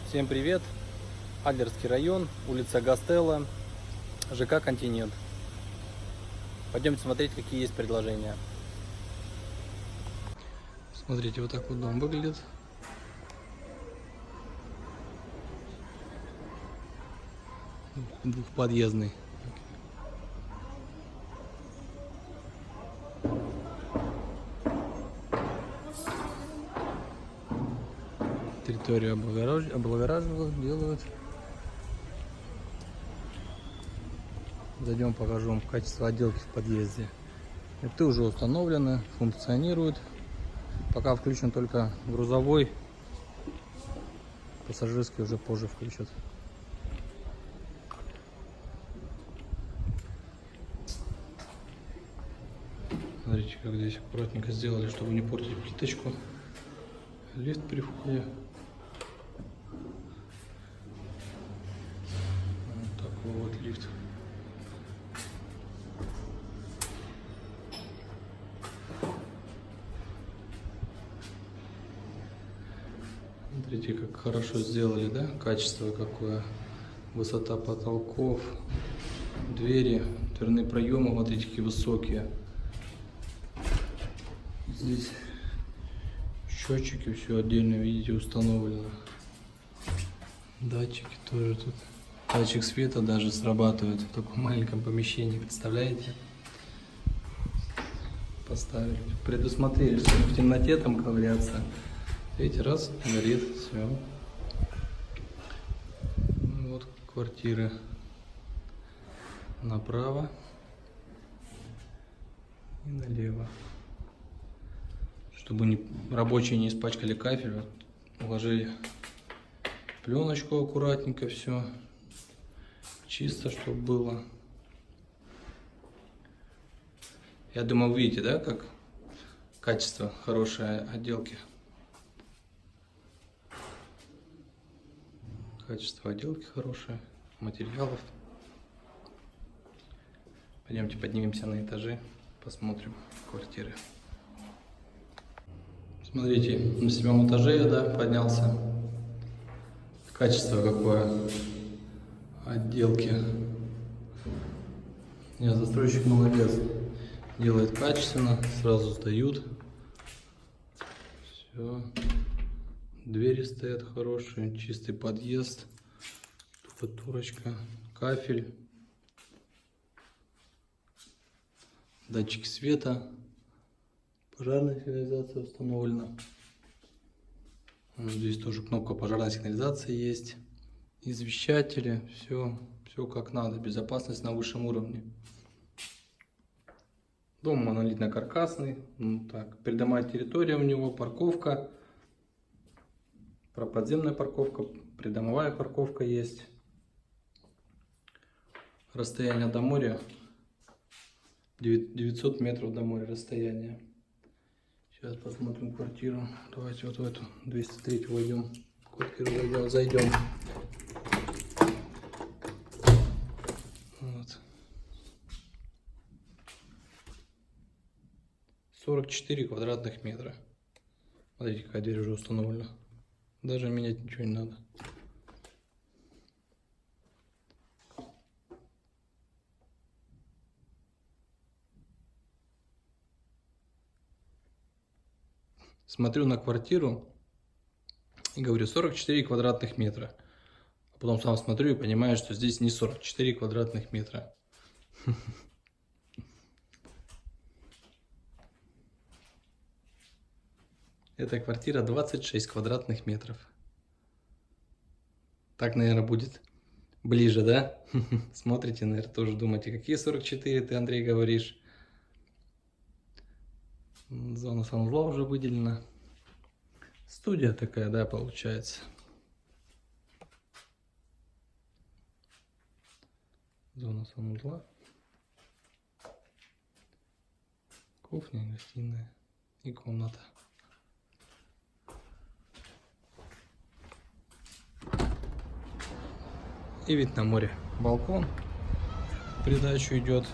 Всем привет! Адлерский район, улица Гастелло, ЖК «Континент». Пойдемте смотреть, какие есть предложения. Смотрите, вот так вот дом выглядит. Двухподъездный. Территорию облагораживают, делают. Зайдем, покажу вам качество отделки в подъезде. Это уже установлено, функционирует. Пока включен только грузовой, пассажирский уже позже включат. Смотрите, как здесь аккуратненько сделали, чтобы не портить плиточку. Лифт при входе. Вот такой вот лифт. Смотрите, как хорошо сделали, да? Качество какое. Высота потолков, двери, дверные проемы, смотрите, какие высокие. Здесь счетчики, все отдельно, видите, установлено. Датчики тоже тут. Датчик света даже срабатывает в таком маленьком помещении, представляете? Поставили. Предусмотрели, чтобы в темноте там ковыряться. Видите, раз, горит, все. Вот квартиры направо и налево. Чтобы рабочие не испачкали кафель, вот, уложили пленочку аккуратненько, все чисто, чтобы было. Я думаю, вы видите, да, как качество хорошей отделки. Качество отделки хорошее, материалов. Пойдемте поднимемся на этажи, посмотрим квартиры. Смотрите, на 7-м этаже я, да, поднялся. Качество какое отделки. Нет, застройщик молодец. Делает качественно, сразу сдают. Все. Двери стоят хорошие, чистый подъезд. Штукатурочка, кафель. Датчики света. Пожарная сигнализация установлена. Здесь тоже кнопка пожарной сигнализации есть. Извещатели. Все как надо. Безопасность на высшем уровне. Дом монолитно-каркасный. Так, придомовая территория у него, парковка. Подземная парковка, придомовая парковка есть. Расстояние до моря 900 метров до моря расстояние. Сейчас посмотрим квартиру. Давайте вот в эту 203 войдем. Квартиру зайдем. Вот. 44 квадратных метра. Смотрите, какая дверь уже установлена. Даже менять ничего не надо. Смотрю на квартиру и говорю 44 квадратных метра. А потом сам смотрю и понимаю, что здесь не 44 квадратных метра. Эта квартира 26 квадратных метров. Так, наверное, будет ближе, да? Смотрите, наверное, тоже думаете, какие 44 ты, Андрей, говоришь. Зона санузла уже выделена. Студия такая, да, получается. Зона санузла. Кухня, гостиная и комната. И вид на море. Балкон в придачу идет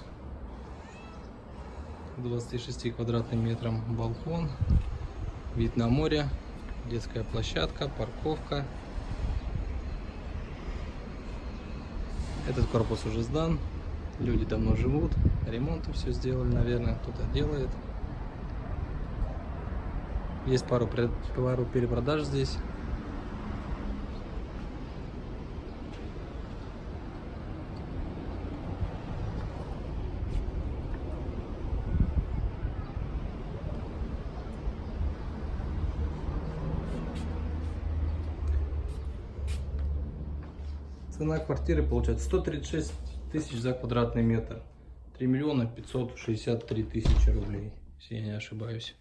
к 26 квадратным метрам. Балкон, вид на море, детская площадка, парковка. Этот корпус уже сдан. Люди давно живут. Ремонты все сделали, наверное. Кто-то делает. Есть пару перепродаж здесь. Цена квартиры получается 136 тысяч за квадратный метр. 3 миллиона 563 тысячи рублей, если я не ошибаюсь.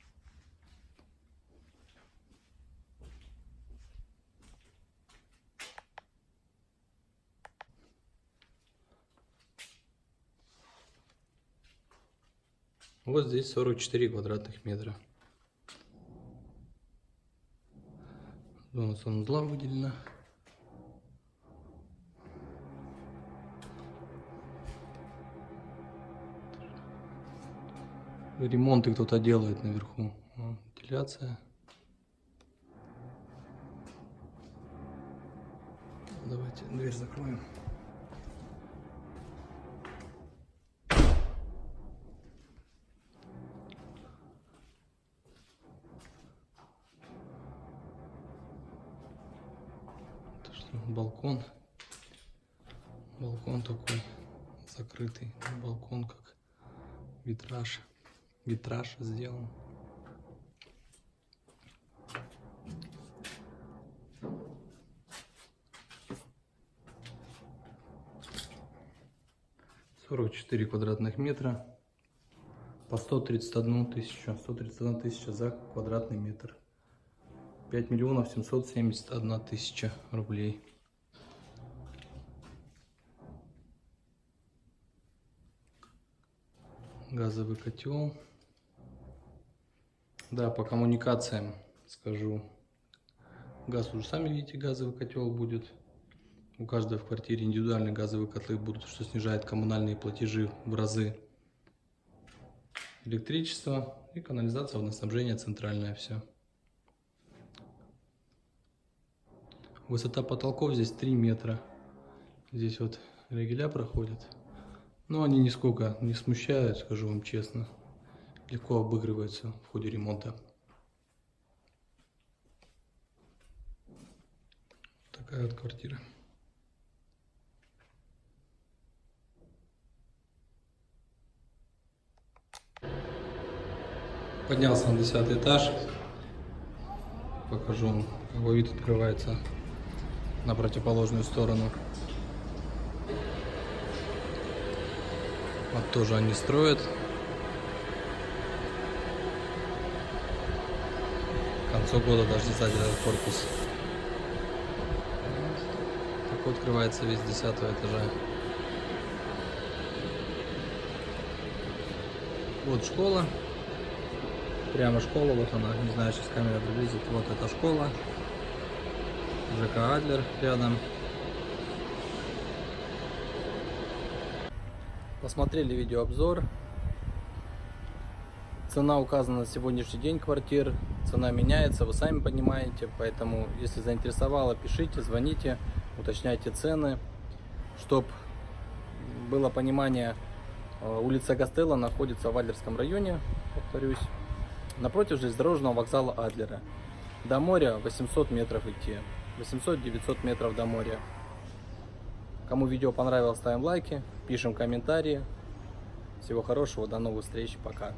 Вот здесь 44 квадратных метра. Зона санузла выделена. Ремонты кто-то делает наверху. Вентиляция. Давайте дверь закроем. Это что, балкон. Балкон такой закрытый. Балкон как витраж. Витраж сделан. «44 квадратных метра по 131 тысяча за квадратный метр. 5 миллионов 771 тысяча рублей. Газовый котел. Да, по коммуникациям скажу. Газ уже сами видите, газовый котел будет. У каждой в квартире индивидуальные газовые котлы будут, что снижает коммунальные платежи в разы. Электричество и канализация, водоснабжение центральное все. Высота потолков здесь 3 метра. Здесь вот ригеля проходят. Но они нисколько не смущают, скажу вам честно. Легко обыгрываются в ходе ремонта. Такая вот квартира. Поднялся на 10-й этаж. Покажу вам, какой вид открывается на противоположную сторону. Вот тоже они строят. К концу года должны сдать этот корпус. Так вот открывается весь 10-го этажа. Вот школа. Прямо школа, вот она, не знаю, сейчас камера приблизит. Вот эта школа. ЖК Адлер рядом. Посмотрели видеообзор. Цена указана на сегодняшний день квартир. Цена меняется, вы сами понимаете. Поэтому, если заинтересовало, пишите, звоните, уточняйте цены. Чтоб было понимание, улица Гастелло находится в Адлерском районе, повторюсь. Напротив железнодорожного вокзала Адлера. До моря 800 метров идти. 800-900 метров до моря. Кому видео понравилось, ставим лайки, пишем комментарии. Всего хорошего, до новых встреч, пока.